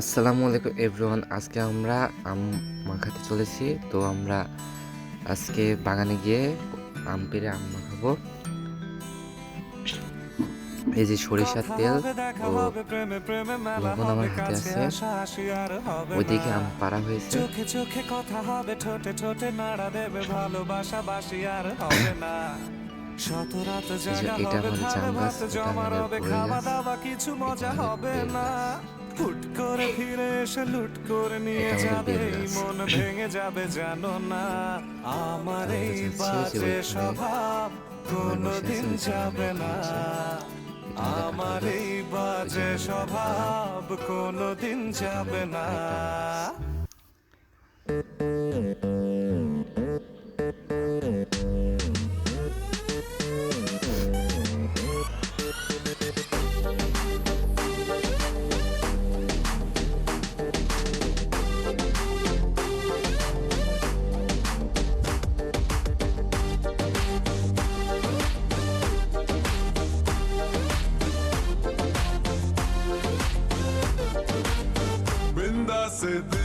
আসসালামু আলাইকুম এভরিওয়ান। আজকে আমরা আম মাখাতে চলেছি। তো আমরা আজকে বাগানে গিয়ে আম পেড়ে আম মাখাবো। এই যে সরিষার তেল ও লবণ আমার হাতে আছে। ওইদিকে আম পাড়া হয়েছে। চোখে চোখে কথা হবে, ঠোঁটে ঠোঁটে নাড়া দেবে, ভালোবাসা বাসি আর হবে না। শত রাত এই যে জাগা এটা হবে, আমাদের জাম ধানে গাছ, ভাত ওটা জমা আমাদের রবে, বড়ই খাওয়া গাছ, দাওয়া কিছু এটা মজা আমাদের হবে বেল না। গাছ, হুট করে ফিরে এসে লুট করে নিয়ে এটা আমাদের যাবে, বেল এই গাছ। মন ভেঙে যাবে জানো না। আমার আমরা এই যাচ্ছি যে বাজে ওইখানে স্বভাব আমার বসে আছে, কোনোদিন ওইখানে আম যাবে মাখা না। হচ্ছে। এটা আমাদের কাঁঠাল আমার গাছ, এই ওই যে বাজে আমাদের আমের বাগান, স্বভাব কোনোদিন যেটা যাবে আমাদের না। আরেকটা আম গাছ। बिंदा से दिल